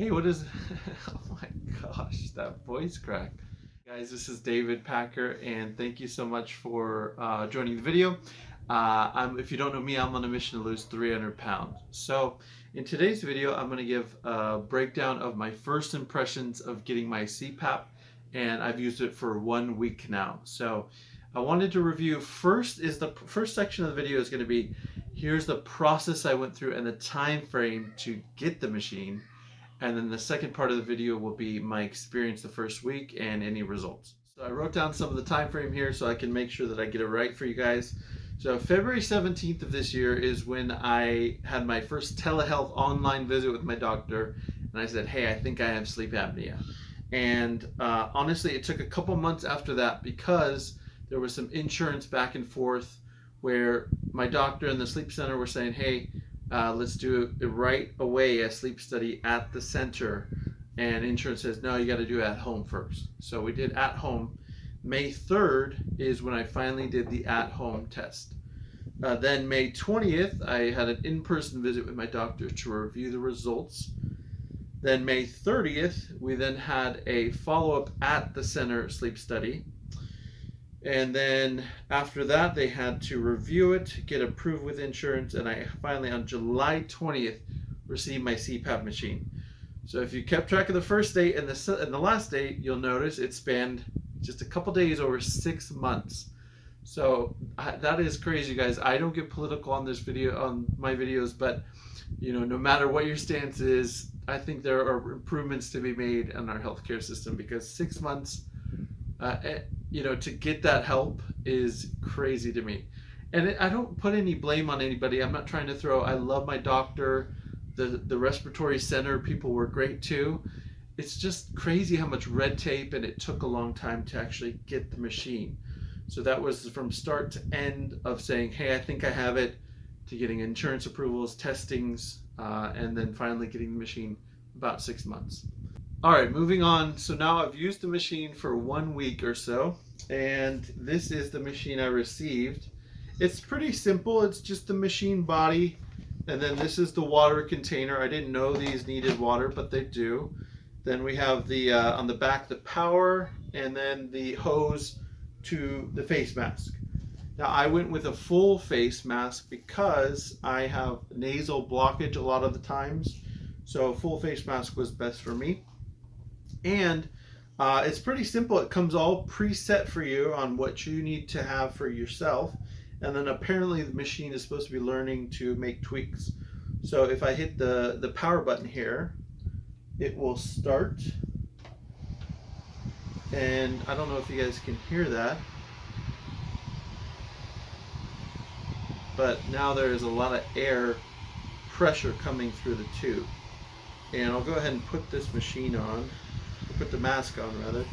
Hey, what is? Oh my gosh, that voice crack. Guys, this is David Packer, and thank you so much for joining the video. If you don't know me, I'm on a mission to lose 300 pounds. So, in today's video, I'm going to give a breakdown of my first impressions of getting my CPAP, and I've used it for 1 week now. So, I wanted to review the first section of the video is going to be here's the process I went through and the time frame to get the machine. And then the second part of the video will be my experience the first week and any results. So I wrote down some of the time frame here so I can make sure that I get it right for you guys. So February 17th of this year is when I had my first telehealth online visit with my doctor. And I said, hey, I think I have sleep apnea. And honestly, it took a couple months after that because there was some insurance back and forth where my doctor and the sleep center were saying, hey, let's do it right away, a sleep study at the center. And insurance says, no, you got to do it at home first. So we did at home. May 3rd is when I finally did the at home test. Then May 20th, I had an in-person visit with my doctor to review the results. Then May 30th, we then had a follow-up at the center sleep study. And then after that, they had to review it, get approved with insurance, and I finally, on July 20th, received my CPAP machine. So if you kept track of the first date and the last date, you'll notice it spanned just a couple days over 6 months. So that is crazy, guys. I don't get political on this video, on my videos, but no matter what your stance is, I think there are improvements to be made in our healthcare system because 6 months. To get that help is crazy to me. And I don't put any blame on anybody. I'm not trying to I love my doctor. The respiratory center people were great too. It's just crazy how much red tape, and it took a long time to actually get the machine. So that was from start to end of saying, hey, I think I have it, to getting insurance approvals, testings, and then finally getting the machine about 6 months. All right, moving on. So now I've used the machine for 1 week or so, and this is the machine I received. It's pretty simple. It's just the machine body, and then this is the water container. I didn't know these needed water, but they do. Then we have the on the back, the power, and then the hose to the face mask. Now I went with a full face mask because I have nasal blockage a lot of the times, so a full face mask was best for me. And it's pretty simple. It comes all preset for you on what you need to have for yourself. And then apparently the machine is supposed to be learning to make tweaks. So if I hit the power button here, it will start. And I don't know if you guys can hear that, but now there is a lot of air pressure coming through the tube. And I'll go ahead and put this machine on. Put the mask on rather.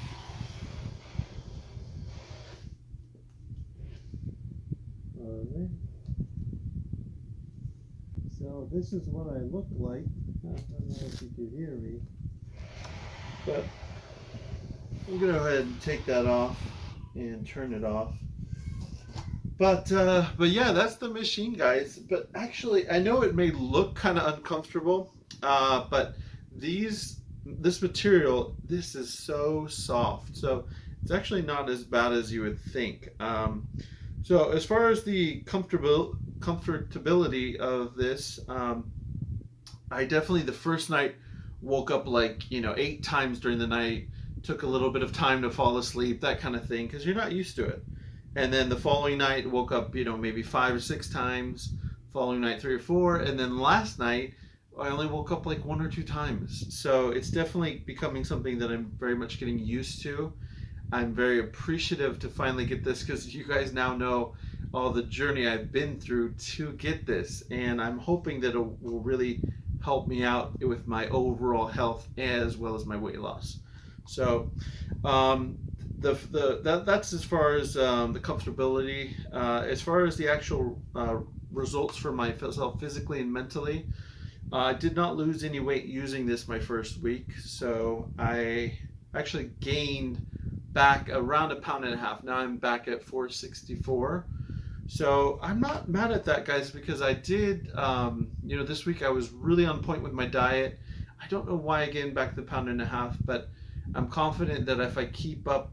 Alright. So this is what I look like. I don't know if you can hear me, but I'm gonna go ahead and take that off and turn it off. But yeah, that's the machine, guys. But actually, I know it may look kind of uncomfortable, but this material, this is so soft, so it's actually not as bad as you would think. So as far as the comfortability of this, I definitely the first night woke up 8 times during the night, took a little bit of time to fall asleep, that kind of thing, because you're not used to it. And then the following night woke up maybe 5 or 6 times, following night 3 or 4, and then last night I only woke up 1 or 2 times. So it's definitely becoming something that I'm very much getting used to. I'm very appreciative to finally get this because you guys now know all the journey I've been through to get this. And I'm hoping that it will really help me out with my overall health as well as my weight loss. So that's as far as the comfortability. As far as the actual results for myself physically and mentally, I did not lose any weight using this my first week, so I actually gained back around 1.5 pounds. Now I'm back at 464. So I'm not mad at that, guys, because I did, this week I was really on point with my diet. I don't know why I gained back the 1.5 pounds, but I'm confident that if I keep up,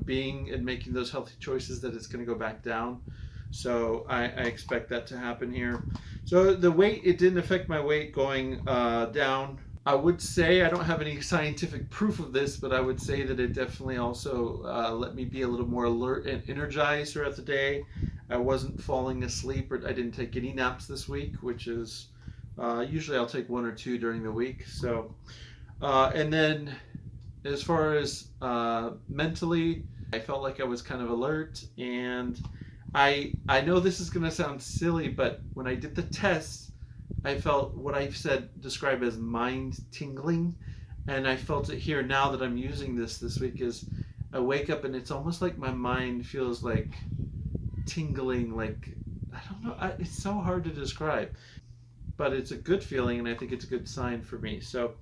being and making those healthy choices, that it's going to go back down. So I expect that to happen here. So the weight, it didn't affect my weight going down. I would say, I don't have any scientific proof of this, but I would say that it definitely also let me be a little more alert and energized throughout the day. I wasn't falling asleep, or I didn't take any naps this week, which is usually I'll take 1 or 2 during the week. So, and then as far as mentally, I felt like I was kind of alert, and I know this is going to sound silly, but when I did the test, I felt what I said describe as mind tingling, and I felt it here now that I'm using this week. Is I wake up and it's almost like my mind feels like tingling, like I don't know, it's so hard to describe, but it's a good feeling, and I think it's a good sign for me. So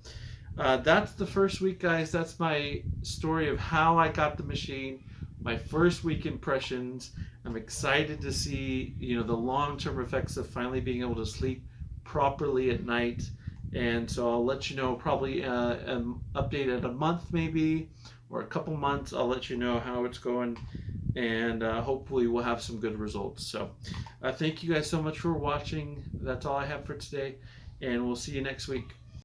that's the first week, guys. That's my story of how I got the machine, my first week impressions. I'm excited to see, the long-term effects of finally being able to sleep properly at night. And so I'll let you know, probably an update at a month maybe, or a couple months. I'll let you know how it's going, and hopefully we'll have some good results. So thank you guys so much for watching. That's all I have for today, and we'll see you next week.